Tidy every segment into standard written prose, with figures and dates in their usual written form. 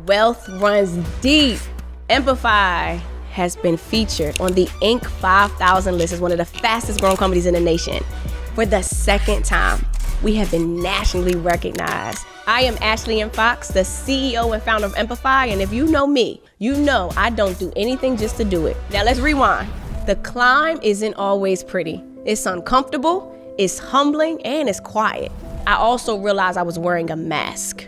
Wealth runs deep. Empify has been featured on the Inc. 5000 list as one of the fastest growing companies in the nation. For the second time, we have been nationally recognized. I am Ashley M. Fox, the CEO and founder of Empify, and if you know me, you know I don't do anything just to do it. Now let's rewind. The climb isn't always pretty. It's uncomfortable, it's humbling, and it's quiet. I also realized I was wearing a mask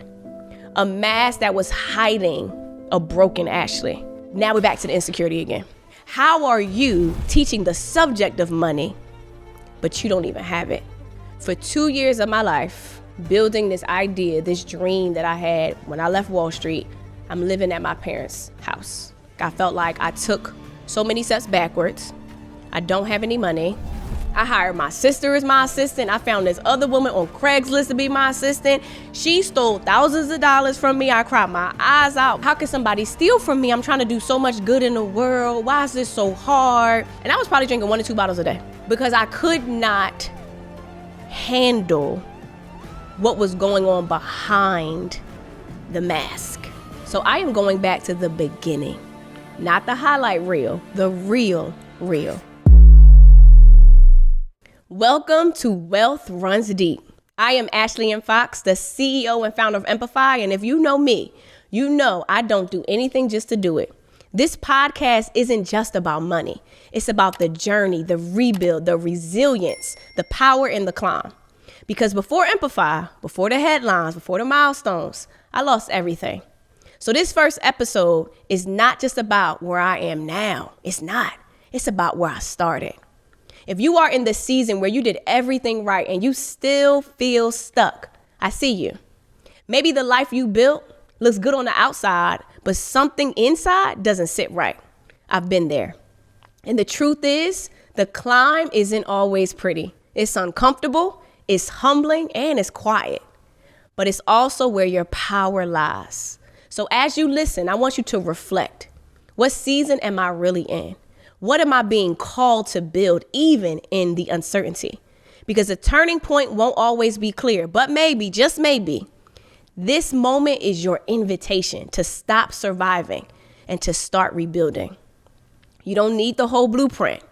that was hiding a broken Ashley. Now we're back to the insecurity again. How are you teaching the subject of money, but you don't even have it? For 2 years of my life, building this idea, this dream that I had when I left Wall Street, I'm living at my parents' house. I felt like I took so many steps backwards. I don't have any money. I hired my sister as my assistant. I found this other woman on Craigslist to be my assistant. She stole thousands of dollars from me. I cried my eyes out. How could somebody steal from me? I'm trying to do so much good in the world. Why is this so hard? And I was probably drinking 1 to 2 bottles a day because I could not handle what was going on behind the mask. So I am going back to the beginning, not the highlight reel, the real. Welcome to Wealth Runs Deep. I am Ashley M. Fox, the CEO and founder of Empify, and if you know me, you know I don't do anything just to do it. This podcast isn't just about money. It's about the journey, the rebuild, the resilience, the power, and the climb. Because before Empify, before the headlines, before the milestones, I lost everything. So this first episode is not just about where I am now. It's not. It's about where I started. If you are in the season where you did everything right and you still feel stuck, I see you. Maybe the life you built looks good on the outside, but something inside doesn't sit right. I've been there. And the truth is, the climb isn't always pretty. It's uncomfortable, it's humbling, and it's quiet. But it's also where your power lies. So as you listen, I want you to reflect. What season am I really in? What am I being called to build, even in the uncertainty? Because the turning point won't always be clear, but maybe, just maybe, this moment is your invitation to stop surviving and to start rebuilding. You don't need the whole blueprint,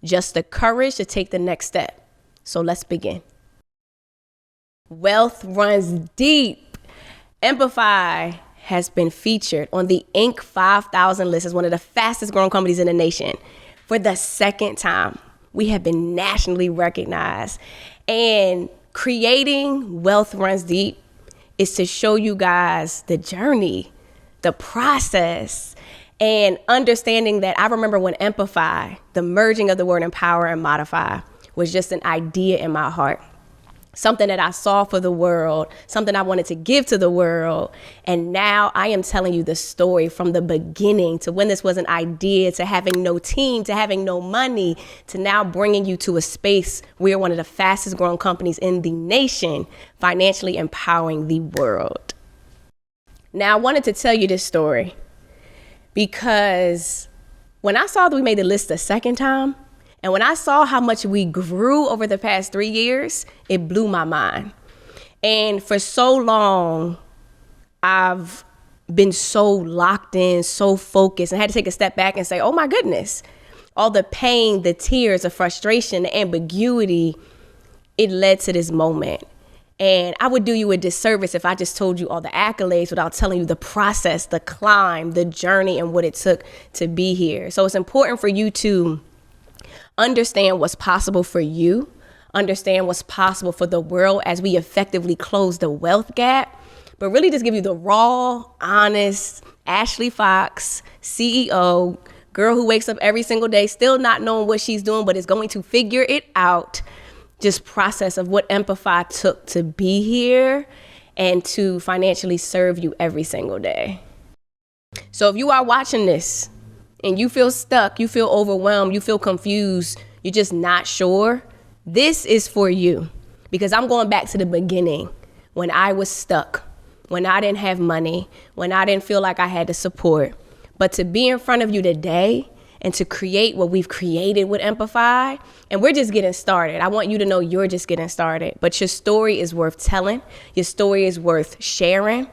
just the courage to take the next step. So let's begin. Wealth runs deep. Empify has been featured on the Inc. 5000 list as one of the fastest growing companies in the nation. For the second time, we have been nationally recognized. And creating Wealth Runs Deep is to show you guys the journey, the process, and understanding that I remember when Empify, the merging of the word empower and modify, was just an idea in my heart. Something that I saw for the world, something I wanted to give to the world. And now I am telling you the story from the beginning to when this was an idea, to having no team, to having no money, to now bringing you to a space where we're one of the fastest growing companies in the nation, financially empowering the world. Now, I wanted to tell you this story because when I saw that we made the list the second time, and when I saw how much we grew over the past 3 years, it blew my mind. And for so long, I've been so locked in, so focused, and I had to take a step back and say, oh my goodness, all the pain, the tears, the frustration, the ambiguity, it led to this moment. And I would do you a disservice if I just told you all the accolades without telling you the process, the climb, the journey, and what it took to be here. So it's important for you to understand what's possible for you, understand what's possible for the world as we effectively close the wealth gap, but really just give you the raw, honest, Ashley Fox, CEO, girl who wakes up every single day still not knowing what she's doing, but is going to figure it out, just process of what Empify took to be here and to financially serve you every single day. So if you are watching this, and you feel stuck, you feel overwhelmed, you feel confused, you're just not sure, this is for you. Because I'm going back to the beginning when I was stuck, when I didn't have money, when I didn't feel like I had the support. But to be in front of you today and to create what we've created with Empify, and we're just getting started. I want you to know you're just getting started, but your story is worth telling. Your story is worth sharing.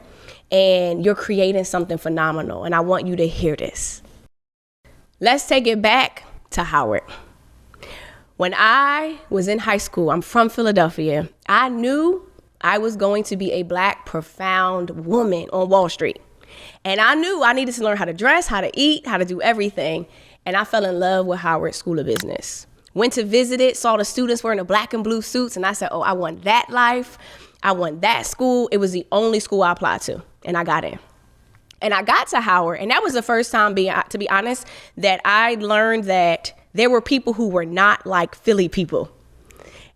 and you're creating something phenomenal. And I want you to hear this. Let's take it back to Howard. When I was in high school, I'm from Philadelphia, I knew I was going to be a Black, profound woman on Wall Street. And I knew I needed to learn how to dress, how to eat, how to do everything. And I fell in love with Howard School of Business. Went to visit it, saw the students wearing the black and blue suits, and I said, oh, I want that life. I want that school. It was the only school I applied to, and I got in. And I got to Howard, and that was the first time, to be honest, that I learned that there were people who were not like Philly people.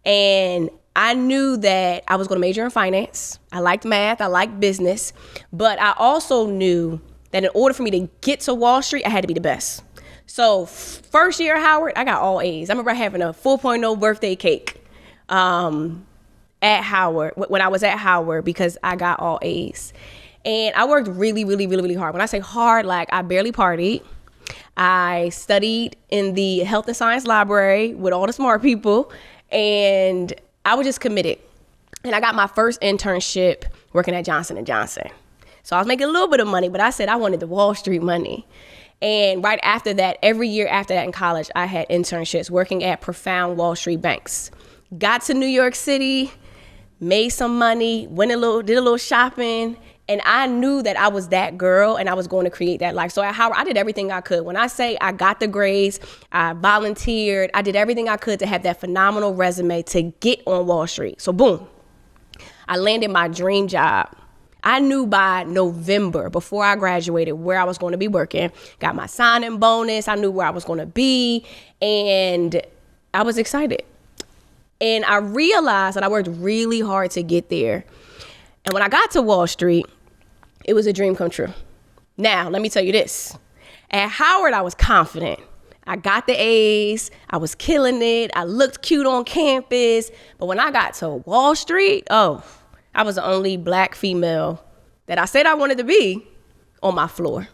And I knew that I was going to major in finance. I liked math. I liked business. But I also knew that in order for me to get to Wall Street, I had to be the best. So first year at Howard, I got all A's. I remember having a 4.0 birthday cake at Howard, when I was at Howard, because I got all A's. And I worked really, really, really, really hard. When I say hard, like I barely partied. I studied in the health and science library with all the smart people, and I was just committed. And I got my first internship working at Johnson & Johnson. So I was making a little bit of money, but I said I wanted the Wall Street money. And right after that, every year after that in college, I had internships working at profound Wall Street banks. Got to New York City, made some money, did a little shopping, and I knew that I was that girl and I was going to create that life. So at Howard, I did everything I could. When I say I got the grades, I volunteered, I did everything I could to have that phenomenal resume to get on Wall Street. So boom, I landed my dream job. I knew by November, before I graduated, where I was going to be working. Got my signing bonus. I knew where I was going to be. And I was excited. And I realized that I worked really hard to get there. And when I got to Wall Street, it was a dream come true. Now, let me tell you this. At Howard, I was confident. I got the A's. I was killing it. I looked cute on campus. But when I got to Wall Street, I was the only Black female that I said I wanted to be on my floor.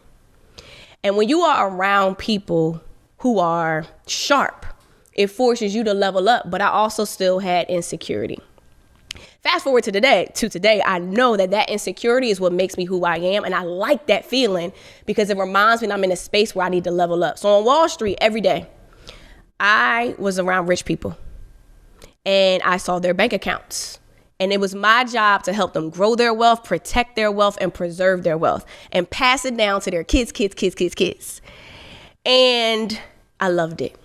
And when you are around people who are sharp, it forces you to level up. But I also still had insecurity. Fast forward to today, I know that insecurity is what makes me who I am. And I like that feeling because it reminds me that I'm in a space where I need to level up. So on Wall Street, every day, I was around rich people and I saw their bank accounts. And it was my job to help them grow their wealth, protect their wealth, and preserve their wealth, and pass it down to their kids. And I loved it.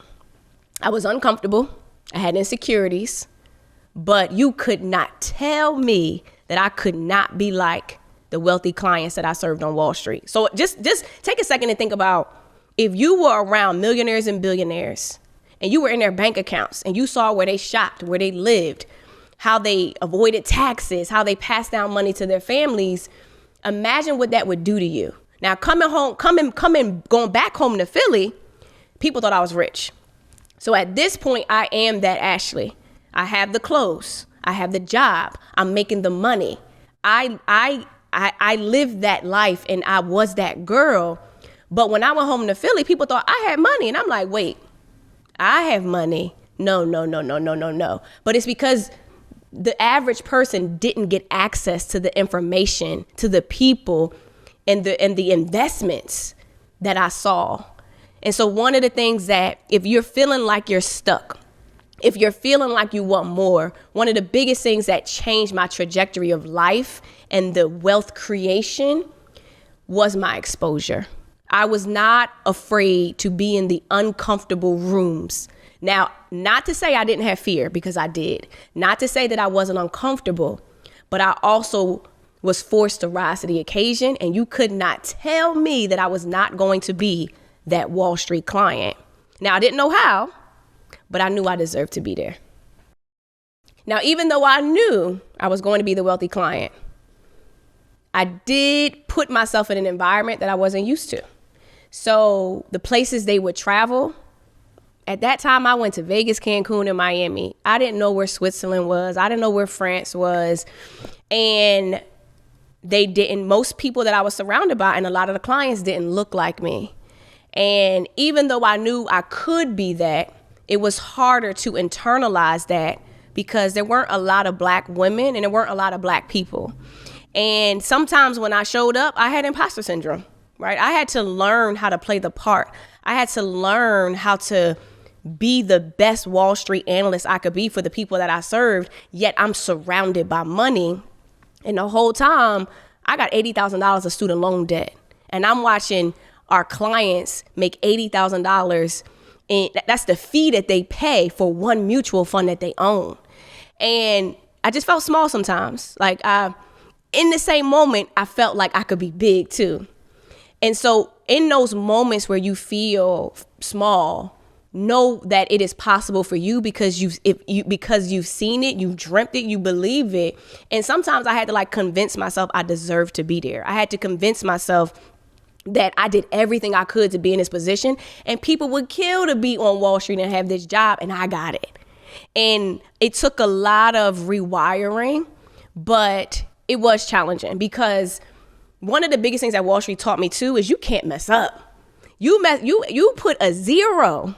I was uncomfortable. I had insecurities, but you could not tell me that I could not be like the wealthy clients that I served on Wall Street. So just take a second and think about if you were around millionaires and billionaires and you were in their bank accounts and you saw where they shopped, where they lived, how they avoided taxes, how they passed down money to their families. Imagine what that would do to you. Now, going back home to Philly, people thought I was rich. So at this point, I am that Ashley. I have the clothes. I have the job. I'm making the money. I lived that life and I was that girl. But when I went home to Philly, people thought I had money. And I'm like, wait, I have money? No. But it's because the average person didn't get access to the information, to the people, and the investments that I saw. And so one of the things that if you're feeling like you're stuck, if you're feeling like you want more, one of the biggest things that changed my trajectory of life and the wealth creation was my exposure. I was not afraid to be in the uncomfortable rooms. Now, not to say I didn't have fear, because I did. Not to say that I wasn't uncomfortable, but I also was forced to rise to the occasion, and you could not tell me that I was not going to be that Wall Street client. Now, I didn't know how, but I knew I deserved to be there. Now, even though I knew I was going to be the wealthy client, I did put myself in an environment that I wasn't used to. So the places they would travel, at that time, I went to Vegas, Cancun, and Miami. I didn't know where Switzerland was. I didn't know where France was. And they didn't, most people that I was surrounded by and a lot of the clients didn't look like me. And even though I knew I could be that, it was harder to internalize that because there weren't a lot of Black women and there weren't a lot of Black people. And sometimes when I showed up, I had imposter syndrome, right? I had to learn how to play the part. I had to learn how to be the best Wall Street analyst I could be for the people that I served, yet I'm surrounded by money. And the whole time, I got $80,000 of student loan debt. And I'm watching our clients make $80,000, and that's the fee that they pay for one mutual fund that they own. And I just felt small sometimes. Like in the same moment, I felt like I could be big too. And so in those moments where you feel small, know that it is possible for you because you've seen it, you've dreamt it, you believe it. And sometimes I had to convince myself I deserved to be there. I had to convince myself that I did everything I could to be in this position, and people would kill to be on Wall Street and have this job, and I got it. And it took a lot of rewiring, but it was challenging because one of the biggest things that Wall Street taught me too is you can't mess up. You put a zero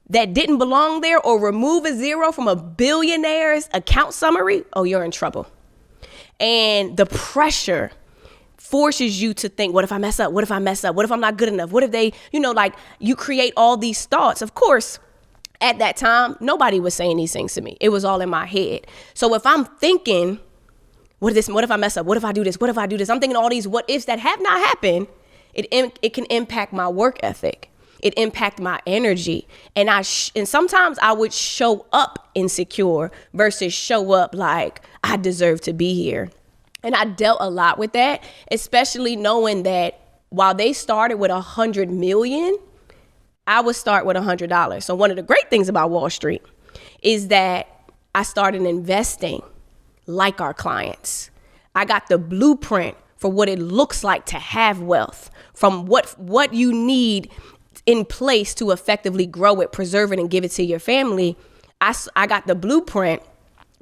that didn't belong there, or remove a zero from a billionaire's account summary, oh, you're in trouble. And the pressure forces you to think, what if I mess up? What if I mess up? What if I'm not good enough? What if they, you create all these thoughts. Of course, at that time, nobody was saying these things to me. It was all in my head. So if I'm thinking, what if I mess up? What if I do this? What if I do this? I'm thinking all these what ifs that have not happened. It can impact my work ethic. It impacted my energy. And and sometimes I would show up insecure versus show up like I deserve to be here. And I dealt a lot with that, especially knowing that while they started with 100 million, I would start with $100. So one of the great things about Wall Street is that I started investing like our clients. I got the blueprint for what it looks like to have wealth, from what you need in place to effectively grow it, preserve it, and give it to your family. I got the blueprint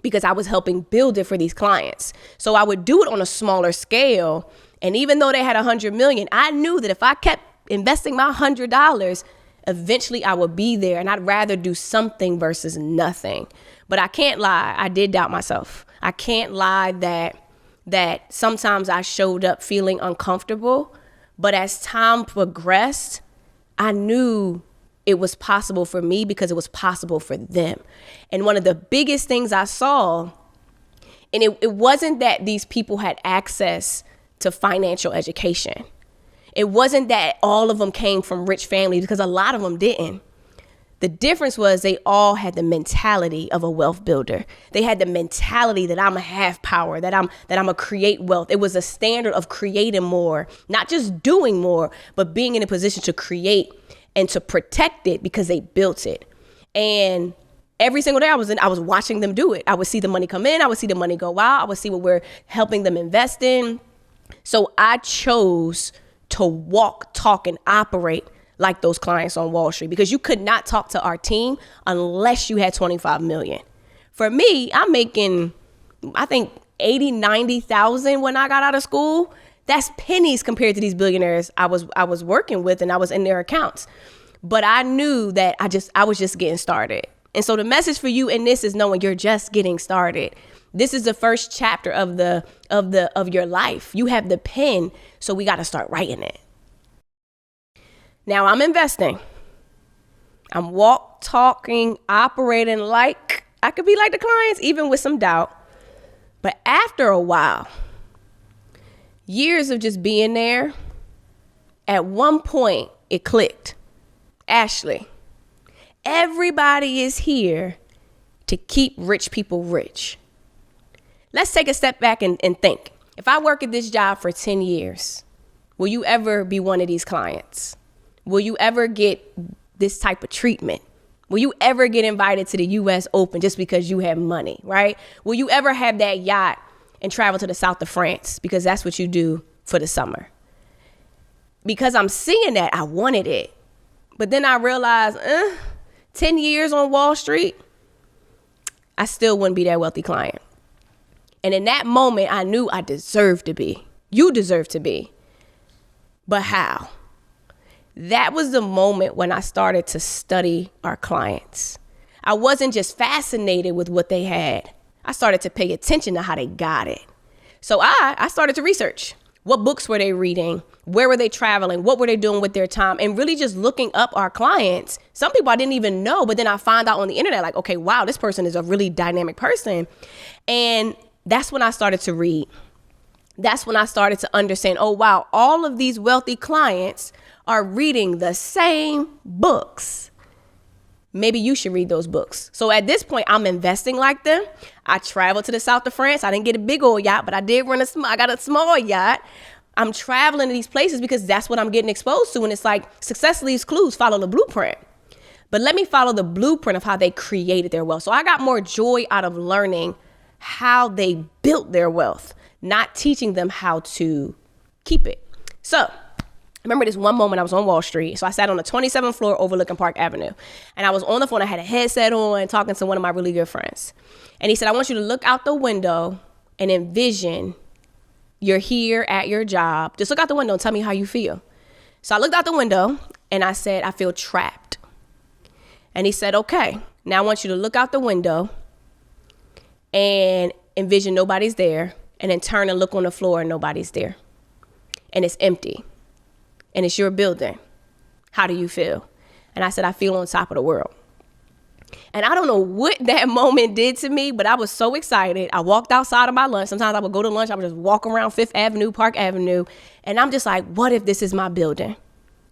because I was helping build it for these clients. So I would do it on a smaller scale. And even though they had 100 million, I knew that if I kept investing my $100, eventually I would be there. And I'd rather do something versus nothing. But I can't lie, I did doubt myself. I can't lie that sometimes I showed up feeling uncomfortable. But as time progressed, I knew it was possible for me because it was possible for them. And one of the biggest things I saw, and it wasn't that these people had access to financial education. It wasn't that all of them came from rich families, because a lot of them didn't. The difference was they all had the mentality of a wealth builder. They had the mentality that I'm gonna have power, that I'm gonna create wealth. It was a standard of creating more, not just doing more, but being in a position to create and to protect it because they built it. And every single day I was watching them do it. I would see the money come in, I would see the money go out, I would see what we're helping them invest in. So I chose to walk, talk, and operate like those clients on Wall Street, because you could not talk to our team unless you had 25 million. For me, I'm making, I think 80, 90,000 when I got out of school. That's pennies compared to these billionaires I was working with, and I was in their accounts. But I knew that I was just getting started. And so the message for you in this is knowing you're just getting started. This is the first chapter of your life. You have the pen, so we got to start writing it. Now I'm investing. I'm talking, operating like I could be like the clients, even with some doubt. But after a while, years of just being there, at one point it clicked. Ashley, everybody is here to keep rich people rich. Let's take a step back and think. If I work at this job for 10 years, will you ever be one of these clients? Will you ever get this type of treatment? Will you ever get invited to the US Open just because you have money, right? Will you ever have that yacht and travel to the south of France because that's what you do for the summer? Because I'm seeing that, I wanted it. But then I realized, 10 years on Wall Street, I still wouldn't be that wealthy client. And in that moment, I knew I deserved to be. You deserve to be. But how? That was the moment when I started to study our clients. I wasn't just fascinated with what they had. I started to pay attention to how they got it. So I started to research. What books were they reading? Where were they traveling? What were they doing with their time? And really just looking up our clients. Some people I didn't even know, but then I found out on the internet, like, okay, wow, this person is a really dynamic person. And that's when I started to read. That's when I started to understand, oh, wow, all of these wealthy clients are reading the same books. Maybe you should read those books. So at this point, I'm investing like them. I traveled to the south of France. I didn't get a big old yacht, but I got a small yacht. I'm traveling to these places because that's what I'm getting exposed to. And it's like, success leaves clues, follow the blueprint. But let me follow the blueprint of how they created their wealth. So I got more joy out of learning how they built their wealth, not teaching them how to keep it. So I remember this one moment I was on Wall Street. So I sat on the 27th floor overlooking Park Avenue. And I was on the phone. I had a headset on talking to one of my really good friends. And he said, I want you to look out the window and envision you're here at your job. Just look out the window and tell me how you feel. So I looked out the window and I said, I feel trapped. And he said, okay, now I want you to look out the window and envision nobody's there, and then turn and look on the floor and nobody's there. And it's empty. And it's your building. How do you feel? And I said, I feel on top of the world. And I don't know what that moment did to me, but I was so excited. I walked outside of my lunch. Sometimes I would go to lunch. I would just walk around Fifth Avenue, Park Avenue. And I'm just like, what if this is my building?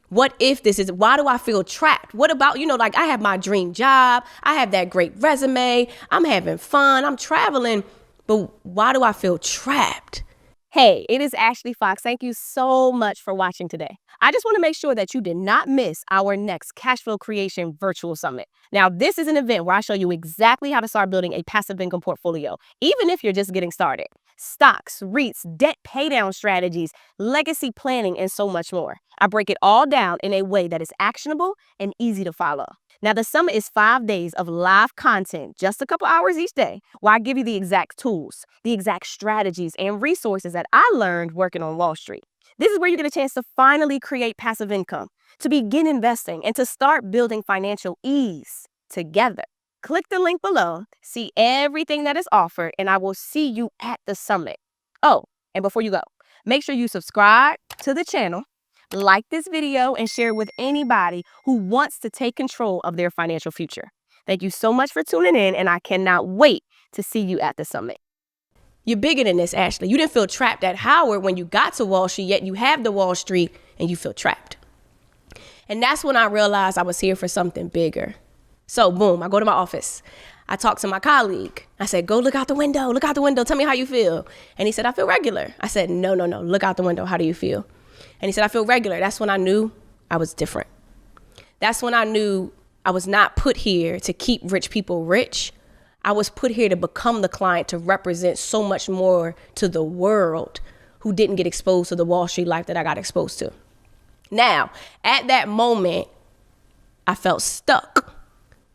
What if this is, why do I feel trapped? What about, like I have my dream job. I have that great resume. I'm having fun. I'm traveling. But why do I feel trapped? Hey, it is Ashley Fox. Thank you so much for watching today. I just want to make sure that you did not miss our next Cash Flow Creation Virtual Summit. Now, this is an event where I show you exactly how to start building a passive income portfolio, even if you're just getting started. Stocks, REITs, debt paydown strategies, legacy planning, and so much more. I break it all down in a way that is actionable and easy to follow. Now, the summit is 5 days of live content, just a couple hours each day, where I give you the exact tools, the exact strategies, and resources that I learned working on Wall Street. This is where you get a chance to finally create passive income, to begin investing, and to start building financial ease together. Click the link below, see everything that is offered, and I will see you at the summit. Oh, and before you go, make sure you subscribe to the channel, like this video, and share it with anybody who wants to take control of their financial future. Thank you so much for tuning in, and I cannot wait to see you at the summit. You're bigger than this, Ashley. You didn't feel trapped at Howard when you got to Wall Street, yet you have the Wall Street and you feel trapped. And that's when I realized I was here for something bigger. So boom, I go to my office. I talk to my colleague. I said, go look out the window. Look out the window. Tell me how you feel. And he said, I feel regular. I said, no. Look out the window. How do you feel? And he said, I feel regular. That's when I knew I was different. That's when I knew I was not put here to keep rich people rich. I was put here to become the client, to represent so much more to the world who didn't get exposed to the Wall Street life that I got exposed to. Now, at that moment, I felt stuck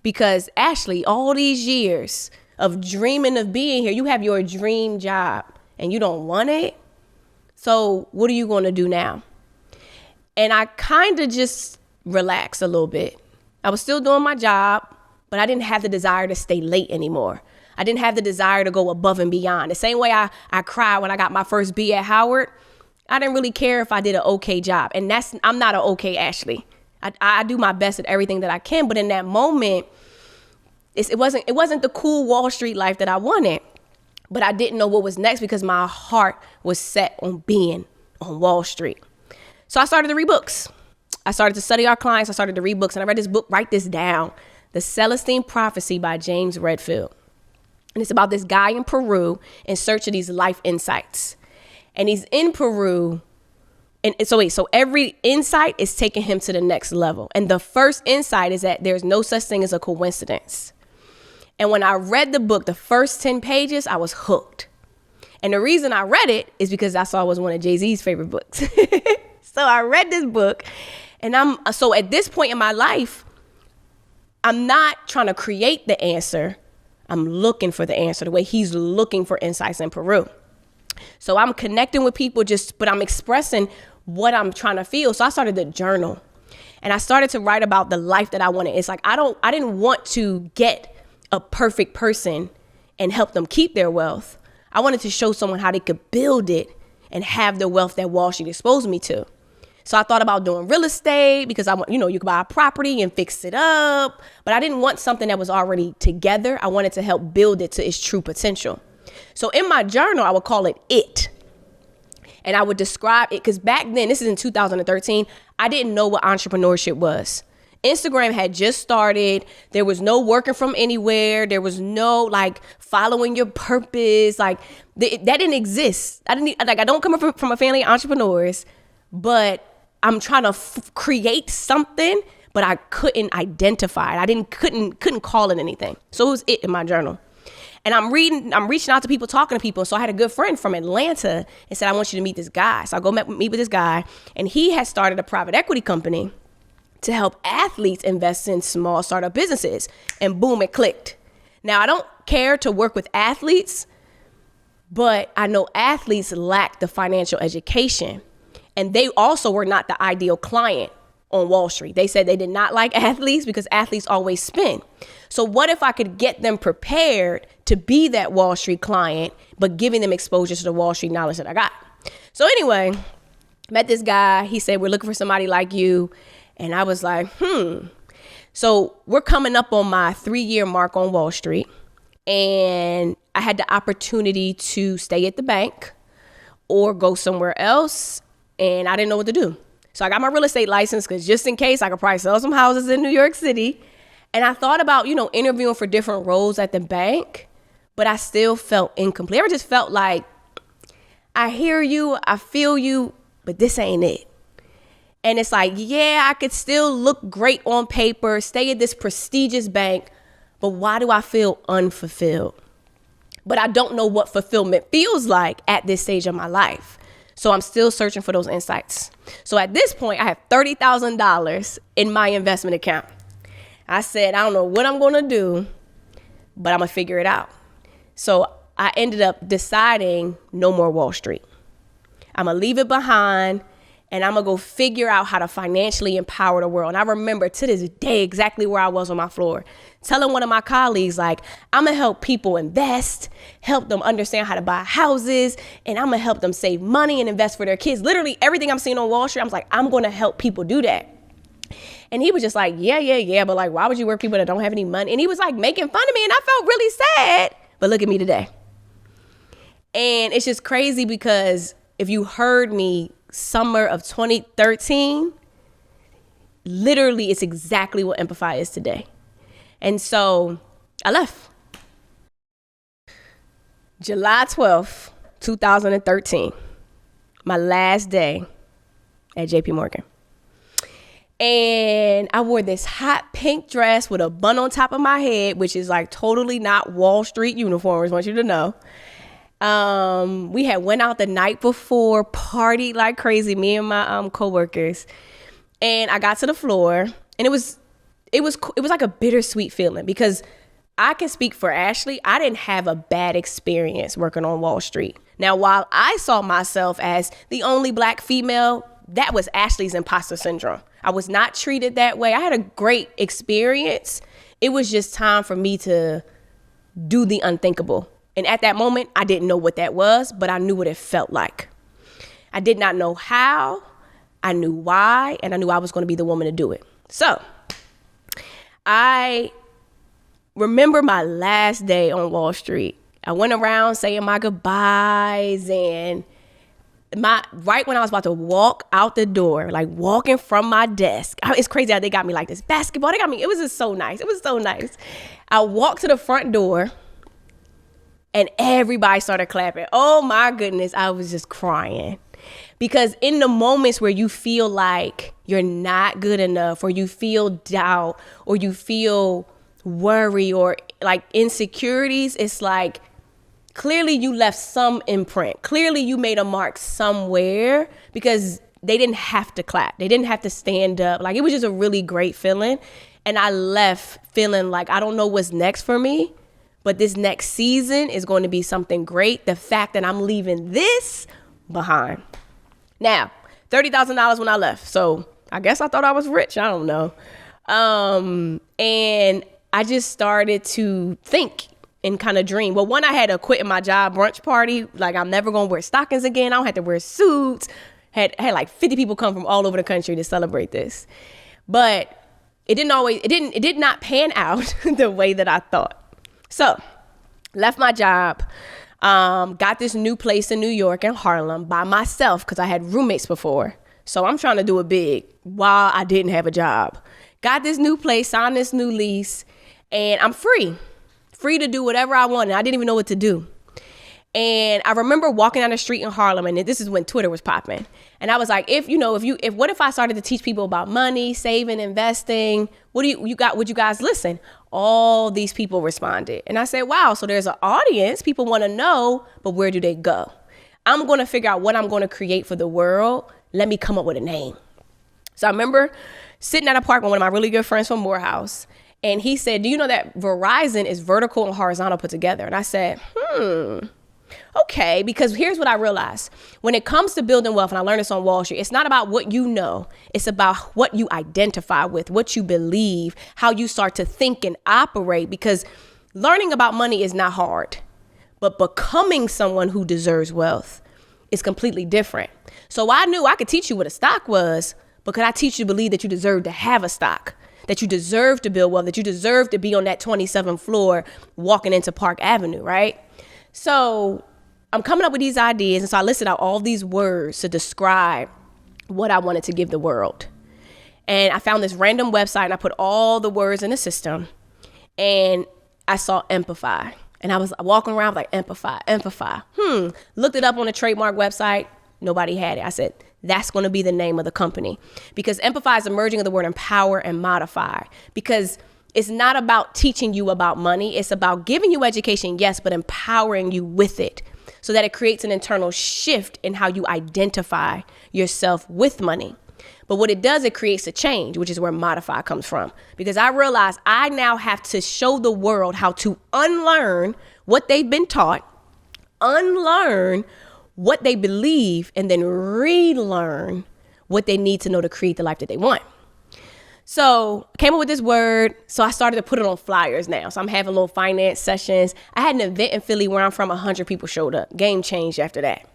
because, Ashley, all these years of dreaming of being here, you have your dream job and you don't want it. So what are you going to do now? And I kind of just relaxed a little bit. I was still doing my job, but I didn't have the desire to stay late anymore. I didn't have the desire to go above and beyond. The same way I cried when I got my first B at Howard, I didn't really care if I did an okay job. And I'm not an okay Ashley. I do my best at everything that I can. But in that moment, it wasn't the cool Wall Street life that I wanted. But I didn't know what was next because my heart was set on being on Wall Street. So I started to read books. I started to study our clients. I started to read books. And I read this book, write this down, The Celestine Prophecy by James Redfield. And it's about this guy in Peru in search of these life insights. And he's in Peru. And so every insight is taking him to the next level. And the first insight is that there's no such thing as a coincidence. And when I read the book, the first 10 pages, I was hooked. And the reason I read it is because I saw it was one of Jay-Z's favorite books. So I read this book. And so at this point in my life, I'm not trying to create the answer. I'm looking for the answer the way he's looking for insights in Peru. So I'm connecting with people but I'm expressing what I'm trying to feel. So I started to journal and I started to write about the life that I wanted. It's like, I didn't want to get a perfect person and help them keep their wealth. I wanted to show someone how they could build it and have the wealth that Wall Street exposed me to. So I thought about doing real estate because I want, you could buy a property and fix it up, but I didn't want something that was already together. I wanted to help build it to its true potential. So in my journal, I would call it IT. And I would describe it because back then, this is in 2013, I didn't know what entrepreneurship was. Instagram had just started. There was no working from anywhere. There was no following your purpose. That didn't exist. I don't come from a family of entrepreneurs, but I'm trying to create something, but I couldn't identify it. I couldn't call it anything. So it was it in my journal. And I'm reaching out to people, talking to people. So I had a good friend from Atlanta and said, I want you to meet this guy. So I go meet with this guy, and he has started a private equity company to help athletes invest in small startup businesses. And boom, it clicked. Now, I don't care to work with athletes, but I know athletes lack the financial education. And they also were not the ideal client on Wall Street. They said they did not like athletes because athletes always spend. So what if I could get them prepared to be that Wall Street client, but giving them exposure to the Wall Street knowledge that I got? So anyway, met this guy. He said, we're looking for somebody like you. And I was like, So we're coming up on my 3-year mark on Wall Street. And I had the opportunity to stay at the bank or go somewhere else. And I didn't know what to do. So I got my real estate license because just in case I could probably sell some houses in New York City. And I thought about, interviewing for different roles at the bank, but I still felt incomplete. I just felt like, I hear you, I feel you, but this ain't it. And it's like, yeah, I could still look great on paper, stay at this prestigious bank, but why do I feel unfulfilled? But I don't know what fulfillment feels like at this stage of my life. So I'm still searching for those insights. So at this point, I have $30,000 in my investment account. I said, I don't know what I'm going to do, but I'm going to figure it out. So I ended up deciding no more Wall Street. I'm going to leave it behind, and I'm going to go figure out how to financially empower the world. And I remember to this day exactly where I was on my floor, telling one of my colleagues, I'm going to help people invest, help them understand how to buy houses, and I'm going to help them save money and invest for their kids. Literally everything I'm seeing on Wall Street, I was like, I'm going to help people do that. And he was just like, yeah, but why would you work with people that don't have any money? And he was making fun of me, and I felt really sad. But look at me today. And it's just crazy because if you heard me summer of 2013, literally it's exactly what Empify is today. And so I left. July 12th, 2013, my last day at JP Morgan. And I wore this hot pink dress with a bun on top of my head, which is totally not Wall Street uniforms, I want you to know. We had went out the night before, partied like crazy, me and my coworkers. And I got to the floor, and it was like a bittersweet feeling because I can speak for Ashley. I didn't have a bad experience working on Wall Street. Now, while I saw myself as the only Black female, that was Ashley's imposter syndrome. I was not treated that way. I had a great experience. It was just time for me to do the unthinkable. And at that moment, I didn't know what that was, but I knew what it felt like. I did not know how. I knew why, and I knew I was going to be the woman to do it. So I remember my last day on Wall Street. I went around saying my goodbyes, and right when I was about to walk out the door, walking from my desk, it's crazy how they got me this basketball. It was just so nice. It was so nice. I walked to the front door, and everybody started clapping. Oh my goodness, I was just crying. Because in the moments where you feel like you're not good enough, or you feel doubt, or you feel worry, or insecurities, it's clearly you left some imprint. Clearly you made a mark somewhere because they didn't have to clap. They didn't have to stand up. It was just a really great feeling. And I left feeling I don't know what's next for me, but this next season is going to be something great. The fact that I'm leaving this behind. Now, $30,000 when I left. So I guess I thought I was rich. I don't know. And I just started to think, and kind of dream. Well, one, I had a quitting my job brunch party. Like, I'm never going to wear stockings again. I don't have to wear suits. Had like 50 people come from all over the country to celebrate this. But it did not pan out the way that I thought. So left my job, got this new place in New York in Harlem by myself because I had roommates before. So I'm trying to do it big while I didn't have a job. Got this new place, signed this new lease, and I'm free to do whatever I wanted. I didn't even know what to do. And I remember walking down the street in Harlem, and this is when Twitter was popping. And I was like, what if I started to teach people about money, saving, investing? Would you guys listen? All these people responded. And I said, wow, so there's an audience. People want to know, but where do they go? I'm going to figure out what I'm going to create for the world. Let me come up with a name. So I remember sitting at a park with one of my really good friends from Morehouse. And he said, do you know that Verizon is vertical and horizontal put together? And I said, okay, because here's what I realized. When it comes to building wealth, and I learned this on Wall Street, it's not about what you know. It's about what you identify with, what you believe, how you start to think and operate, because learning about money is not hard, but becoming someone who deserves wealth is completely different. So I knew I could teach you what a stock was, but could I teach you to believe that you deserve to have a stock, that you deserve to build wealth, that you deserve to be on that 27th floor walking into Park Avenue, right? So I'm coming up with these ideas. And so I listed out all these words to describe what I wanted to give the world. And I found this random website and I put all the words in the system and I saw Empify. And I was walking around like Empify. Looked it up on the trademark website. Nobody had it. I said, that's going to be the name of the company, because Empify is a merging of the word empower and modify, because it's not about teaching you about money. It's about giving you education, yes, but empowering you with it so that it creates an internal shift in how you identify yourself with money. But what it does, it creates a change, which is where modify comes from. Because I realized I now have to show the world how to unlearn what they've been taught, unlearn what they believe, and then relearn what they need to know to create the life that they want. So I came up with this word. So I started to put it on flyers now. So I'm having little finance sessions. I had an event in Philly where I'm from, 100 people showed up. Game changed after that.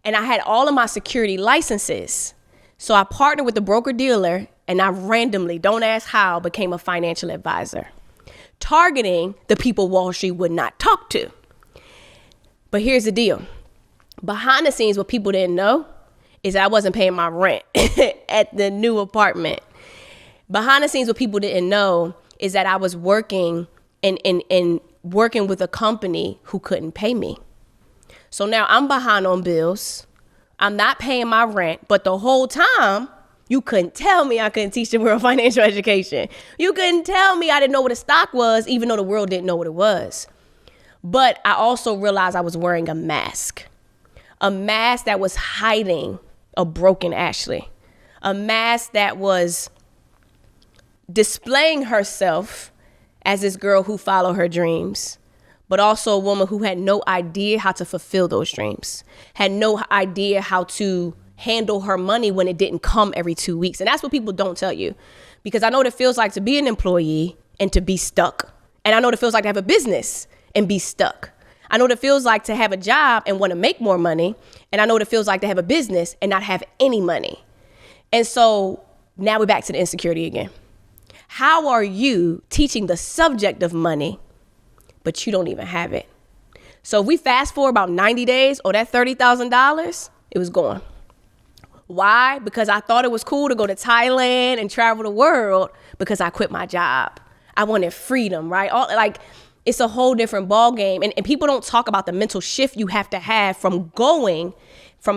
And I had all of my security licenses. So I partnered with the broker dealer and I randomly, don't ask how, became a financial advisor, targeting the people Wall Street would not talk to. But here's the deal. Behind the scenes, what people didn't know is that I wasn't paying my rent at the new apartment. Behind the scenes, what people didn't know is that I was working and working with a company who couldn't pay me. So now I'm behind on bills. I'm not paying my rent, but the whole time you couldn't tell me I couldn't teach the world financial education. You couldn't tell me I didn't know what a stock was, even though the world didn't know what it was. But I also realized I was wearing a mask that was hiding a broken Ashley, a mask that was displaying herself as this girl who followed her dreams, but also a woman who had no idea how to fulfill those dreams, had no idea how to handle her money when it didn't come every 2 weeks. And that's what people don't tell you, because I know what it feels like to be an employee and to be stuck. And I know what it feels like to have a business and be stuck. I know what it feels like to have a job and want to make more money. And I know what it feels like to have a business and not have any money. And so now we're back to the insecurity again. How are you teaching the subject of money, but you don't even have it? So if we fast forward about 90 days, or that $30,000, it was gone. Why? Because I thought it was cool to go to Thailand and travel the world because I quit my job. I wanted freedom, right? It's a whole different ball game. And people don't talk about the mental shift you have to have from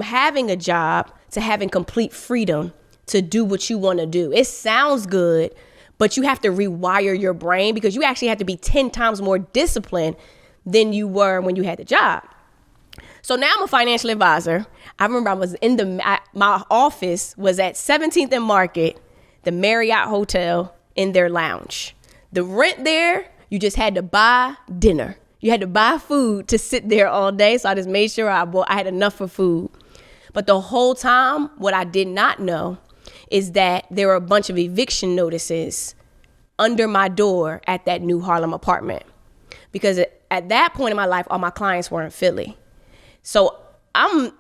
having a job to having complete freedom to do what you want to do. It sounds good, but you have to rewire your brain, because you actually have to be 10 times more disciplined than you were when you had the job. So now I'm a financial advisor. I remember I was my office was at 17th and Market, the Marriott Hotel, in their lounge. The rent there, you just had to buy dinner. You had to buy food to sit there all day. So I just made sure I had enough for food. But the whole time, what I did not know is that there were a bunch of eviction notices under my door at that new Harlem apartment, because at that point in my life, all my clients were in Philly. So I'm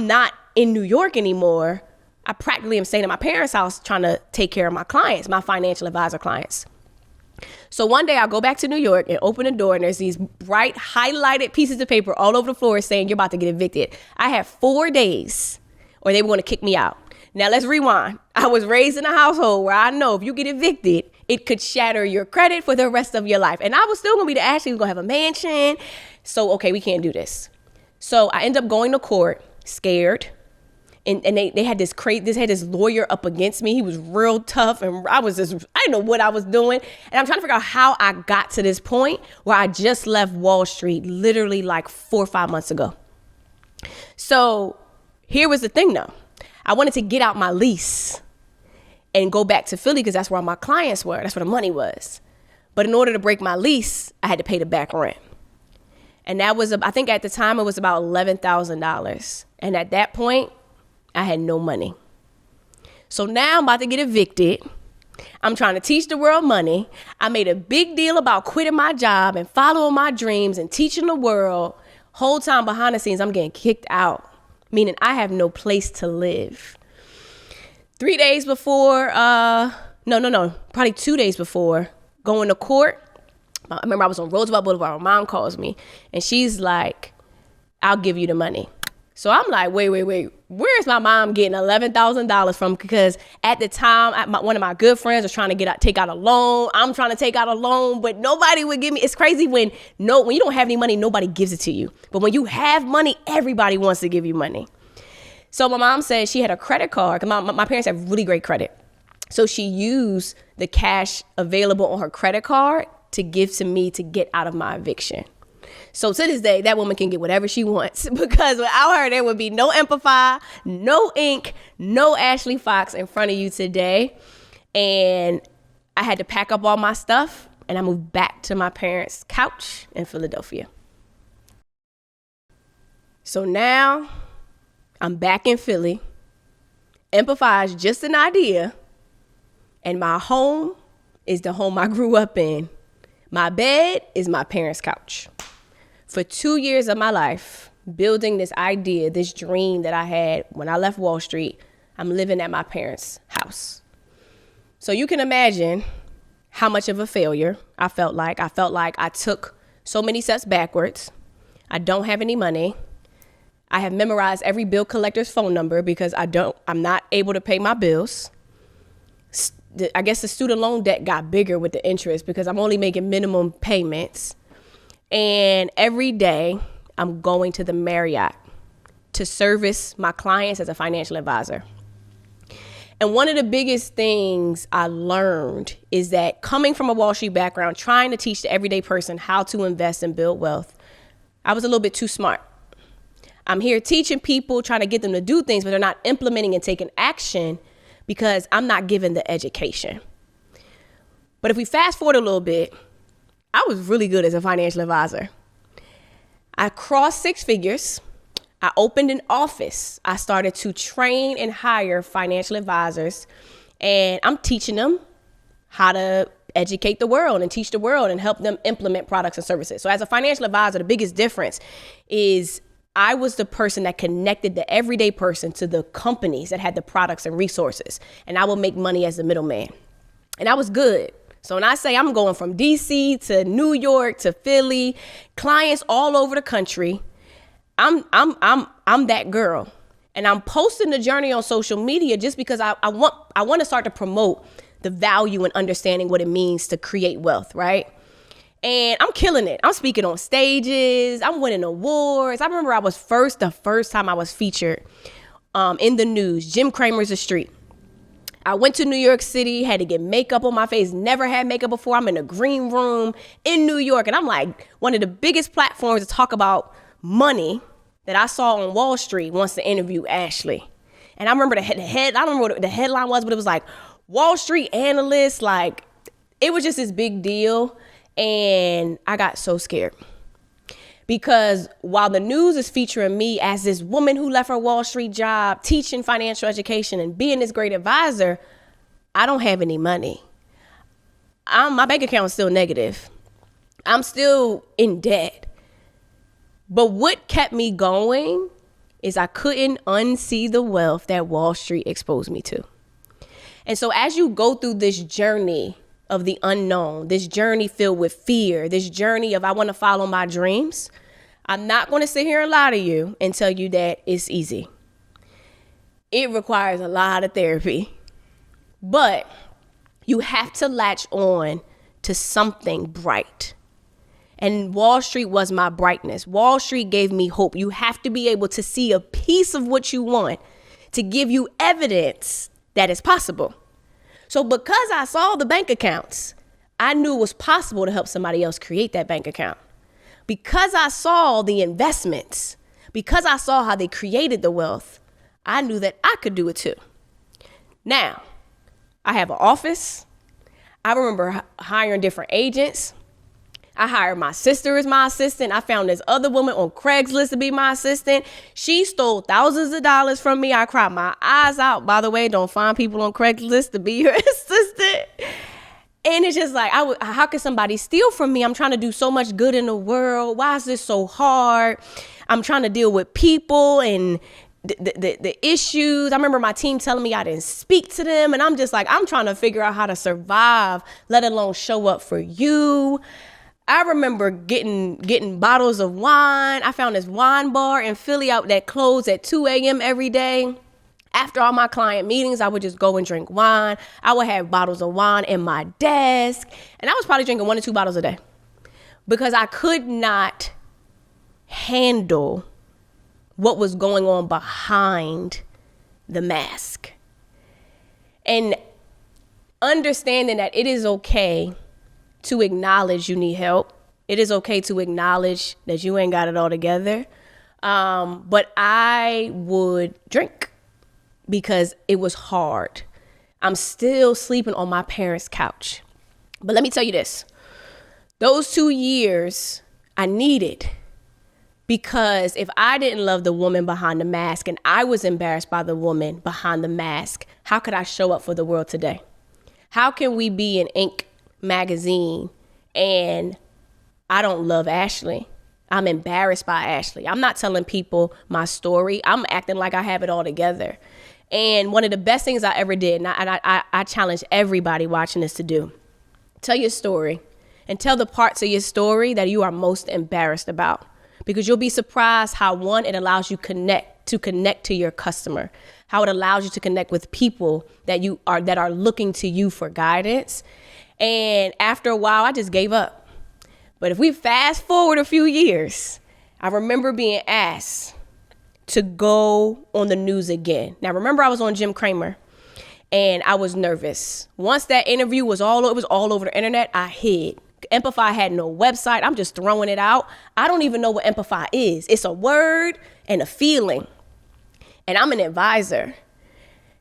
not in New York anymore. I practically am staying at my parents' house trying to take care of my clients, my financial advisor clients. So one day I'll go back to New York and open the door, and there's these bright highlighted pieces of paper all over the floor saying you're about to get evicted. I have 4 days or they were going to kick me out. Now let's rewind. I was raised in a household where I know if you get evicted, it could shatter your credit for the rest of your life. And I was still going to be the Ashley who's going to have a mansion. So, okay, we can't do this. So I end up going to court scared. And they had this lawyer up against me. He was real tough, and I didn't know what I was doing. And I'm trying to figure out how I got to this point where I just left Wall Street literally like 4 or 5 months ago. So here was the thing though. I wanted to get out my lease and go back to Philly because that's where all my clients were. That's where the money was. But in order to break my lease, I had to pay the back rent. And that was, I think at the time it was about $11,000. And at that point, I had no money. So now I'm about to get evicted. I'm trying to teach the world money. I made a big deal about quitting my job and following my dreams and teaching the world. Whole time behind the scenes, I'm getting kicked out, meaning I have no place to live. 3 days before, probably 2 days before going to court, I remember I was on Roosevelt Boulevard. My mom calls me and she's like, I'll give you the money. So I'm like, wait, where's my mom getting $11,000 from? Because at the time, one of my good friends was trying to take out a loan. I'm trying to take out a loan, but nobody would give me. It's crazy when you don't have any money, nobody gives it to you. But when you have money, everybody wants to give you money. So my mom said she had a credit card, because my parents have really great credit. So she used the cash available on her credit card to give to me to get out of my eviction. So to this day, that woman can get whatever she wants, because without her, there would be no Empify, no ink, no Ashley Fox in front of you today. And I had to pack up all my stuff and I moved back to my parents' couch in Philadelphia. So now I'm back in Philly. Empify is just an idea. And my home is the home I grew up in. My bed is my parents' couch. For 2 years of my life, building this idea, this dream that I had when I left Wall Street, I'm living at my parents' house. So you can imagine how much of a failure I felt like. I felt like I took so many steps backwards. I don't have any money. I have memorized every bill collector's phone number because I'm not able to pay my bills. I guess the student loan debt got bigger with the interest because I'm only making minimum payments. And every day I'm going to the Marriott to service my clients as a financial advisor. And one of the biggest things I learned is that coming from a Wall Street background, trying to teach the everyday person how to invest and build wealth, I was a little bit too smart. I'm here teaching people, trying to get them to do things, but they're not implementing and taking action because I'm not given the education. But if we fast forward a little bit, I was really good as a financial advisor. I crossed 6 figures. I opened an office. I started to train and hire financial advisors, and I'm teaching them how to educate the world and teach the world and help them implement products and services. So as a financial advisor, the biggest difference is I was the person that connected the everyday person to the companies that had the products and resources, and I will make money as the middleman. And I was good. So when I say I'm going from DC to New York to Philly, clients all over the country, I'm that girl. And I'm posting the journey on social media just because I want to start to promote the value and understanding what it means to create wealth, right? And I'm killing it. I'm speaking on stages. I'm winning awards. I remember the first time I was featured in the news, Jim Cramer's The Street. I went to New York City, had to get makeup on my face, never had makeup before. I'm in a green room in New York, and I'm like, one of the biggest platforms to talk about money that I saw on Wall Street wants to interview Ashley. And I remember I don't remember what the headline was, but it was like Wall Street analyst, like it was just this big deal. And I got so scared because while the news is featuring me as this woman who left her Wall Street job, teaching financial education and being this great advisor, I don't have any money. My bank account is still negative. I'm still in debt. But what kept me going is I couldn't unsee the wealth that Wall Street exposed me to. And so as you go through this journey of the unknown, this journey filled with fear, this journey of I want to follow my dreams, I'm not going to sit here and lie to you and tell you that it's easy. It requires a lot of therapy, but you have to latch on to something bright. And Wall Street was my brightness. Wall Street gave me hope. You have to be able to see a piece of what you want to give you evidence that it's possible. So because I saw the bank accounts, I knew it was possible to help somebody else create that bank account. Because I saw the investments, because I saw how they created the wealth, I knew that I could do it too. Now, I have an office. I remember hiring different agents. I hired my sister as my assistant. I found this other woman on Craigslist to be my assistant. She stole thousands of dollars from me. I cried my eyes out. By the way, don't find people on Craigslist to be your assistant. And it's just like, how can somebody steal from me? I'm trying to do so much good in the world. Why is this so hard? I'm trying to deal with people and the issues. I remember my team telling me I didn't speak to them. And I'm just like, I'm trying to figure out how to survive, let alone show up for you. I remember getting bottles of wine. I found this wine bar in Philly out that closed at 2 a.m. every day. After all my client meetings, I would just go and drink wine. I would have bottles of wine in my desk. And I was probably drinking 1 to 2 bottles a day because I could not handle what was going on behind the mask. And understanding that it is okay to acknowledge you need help. It is okay to acknowledge that you ain't got it all together. But I would drink because it was hard. I'm still sleeping on my parents' couch. But let me tell you this. Those 2 years I needed, because if I didn't love the woman behind the mask and I was embarrassed by the woman behind the mask, how could I show up for the world today? How can we be in Inc. magazine and I don't love Ashley? I'm embarrassed by Ashley. I'm not telling people my story. I'm acting like I have it all together. And one of the best things I ever did, and I challenge everybody watching this to do, tell your story and tell the parts of your story that you are most embarrassed about, because you'll be surprised how, one, it allows you to connect to your customer, how it allows you to connect with people that are looking to you for guidance. And after a while, I just gave up. But if we fast forward a few years, I remember being asked to go on the news again. Now, remember, I was on Jim Cramer and I was nervous. Once that interview was all over the internet, I hid. Empify had no website. I'm just throwing it out. I don't even know what Empify is. It's a word and a feeling. And I'm an advisor.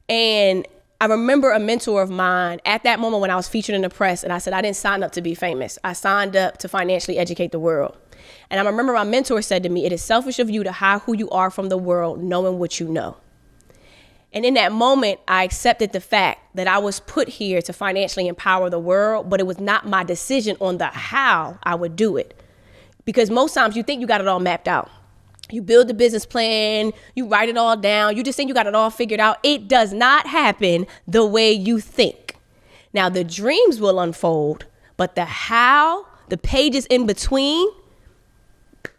And I remember a mentor of mine at that moment when I was featured in the press, and I said, I didn't sign up to be famous. I signed up to financially educate the world. And I remember my mentor said to me, it is selfish of you to hide who you are from the world, knowing what you know. And in that moment, I accepted the fact that I was put here to financially empower the world, but it was not my decision on the how I would do it. Because most times you think you got it all mapped out. You build the business plan, you write it all down, you just think you got it all figured out. It does not happen the way you think. Now, the dreams will unfold, but the how, the pages in between,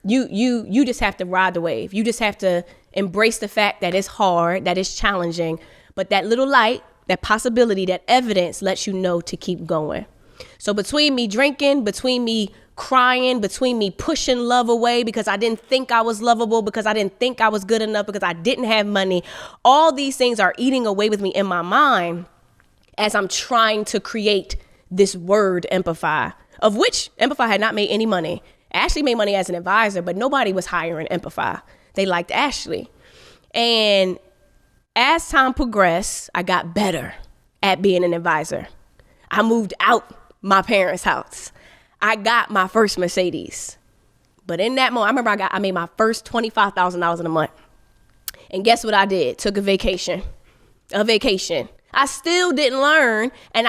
you just have to ride the wave. You just have to embrace the fact that it's hard, that it's challenging, but that little light, that possibility, that evidence lets you know to keep going. So between me drinking, between me crying, between me pushing love away because I didn't think I was lovable, because I didn't think I was good enough, because I didn't have money, all these things are eating away with me in my mind as I'm trying to create this word Empify, of which Empify had not made any money. Ashley made money as an advisor, but nobody was hiring Empify. They liked Ashley. And as time progressed, I got better at being an advisor. I moved out my parents' house. I got my first Mercedes. But in that moment, I remember I made my first $25,000 in a month. And guess what I did? Took a vacation. I still didn't learn. And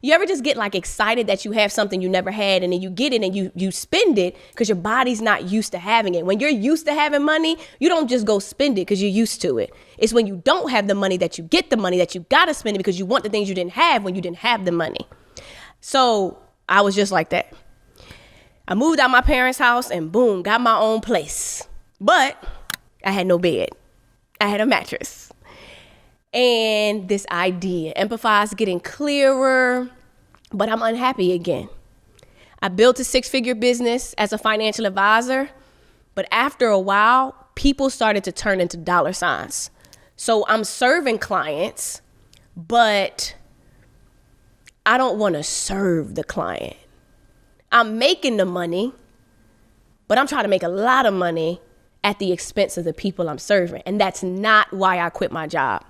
you ever just get like excited that you have something you never had, and then you get it and you spend it because your body's not used to having it. When you're used to having money, you don't just go spend it because you're used to it. It's when you don't have the money that you get the money, that you got to spend it because you want the things you didn't have when you didn't have the money. So I was just like that. I moved out my parents' house and boom, got my own place. But I had no bed. I had a mattress. And this idea, Empify is getting clearer, but I'm unhappy again. I built a 6-figure business as a financial advisor, but after a while, people started to turn into dollar signs. So I'm serving clients, but I don't want to serve the client. I'm making the money, but I'm trying to make a lot of money at the expense of the people I'm serving. And that's not why I quit my job.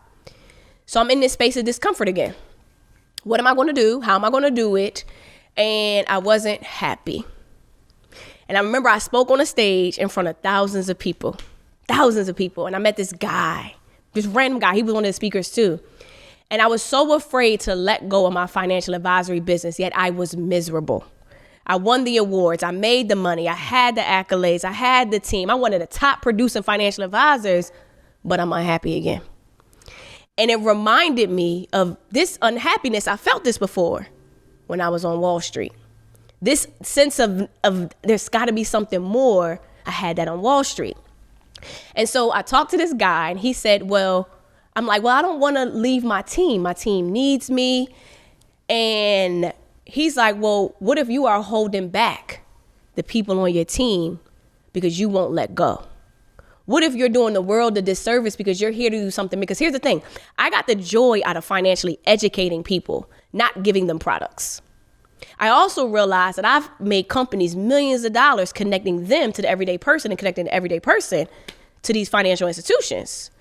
So I'm in this space of discomfort again. What am I going to do? How am I going to do it? And I wasn't happy. And I remember I spoke on a stage in front of thousands of people. And I met this guy, this random guy. He was one of the speakers too. And I was so afraid to let go of my financial advisory business, yet I was miserable. I won the awards. I made the money. I had the accolades. I had the team. I'm one of the top producing financial advisors, but I'm unhappy again. And it reminded me of this unhappiness. I felt this before when I was on Wall Street. This sense of there's got to be something more. I had that on Wall Street. And so I talked to this guy and he said, I'm like, I don't want to leave my team. My team needs me. And he's like, what if you are holding back the people on your team because you won't let go? What if you're doing the world a disservice because you're here to do something? Because here's the thing. I got the joy out of financially educating people, not giving them products. I also realized that I've made companies millions of dollars connecting them to the everyday person and connecting the everyday person to these financial institutions.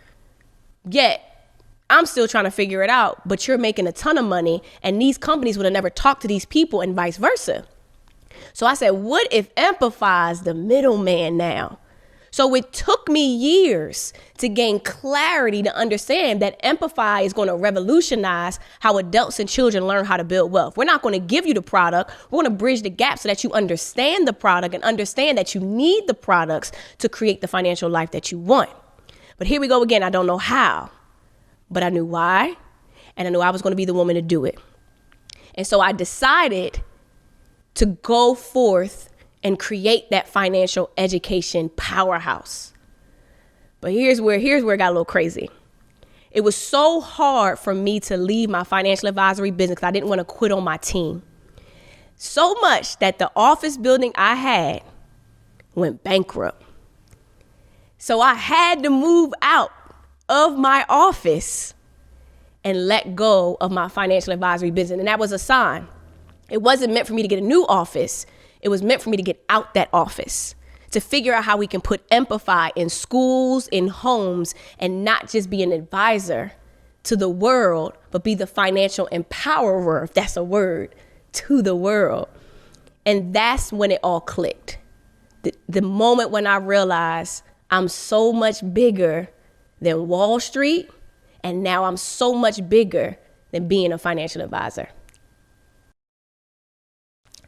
Yet I'm still trying to figure it out, but you're making a ton of money and these companies would have never talked to these people and vice versa. So I said, what if Empify is the middleman now? So it took me years to gain clarity to understand that Empify is going to revolutionize how adults and children learn how to build wealth. We're not going to give you the product. We're going to bridge the gap so that you understand the product and understand that you need the products to create the financial life that you want. But here we go again. I don't know how, but I knew why, and I knew I was going to be the woman to do it. And so I decided to go forth and create that financial education powerhouse. But here's where it got a little crazy. It was so hard for me to leave my financial advisory business because I didn't want to quit on my team. So much that the office building I had went bankrupt. So I had to move out of my office and let go of my financial advisory business. And that was a sign. It wasn't meant for me to get a new office. It was meant for me to get out that office, to figure out how we can put Empify in schools, in homes, and not just be an advisor to the world, but be the financial empowerer, if that's a word, to the world. And that's when it all clicked. The moment when I realized I'm so much bigger than Wall Street, and now I'm so much bigger than being a financial advisor.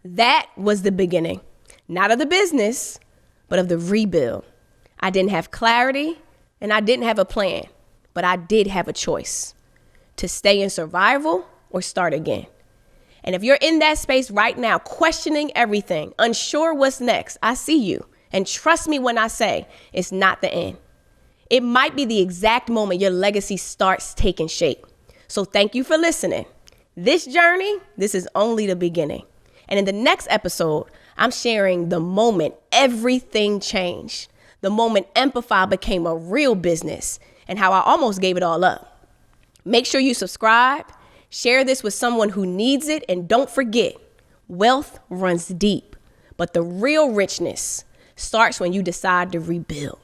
That was the beginning, not of the business, but of the rebuild. I didn't have clarity and I didn't have a plan, but I did have a choice to stay in survival or start again. And if you're in that space right now, questioning everything, unsure what's next, I see you. And trust me when I say it's not the end. It might be the exact moment your legacy starts taking shape. So thank you for listening. This journey, this is only the beginning. And in the next episode, I'm sharing the moment everything changed, the moment Empify became a real business, and how I almost gave it all up. Make sure you subscribe, share this with someone who needs it, and don't forget, wealth runs deep, but the real richness starts when you decide to rebuild.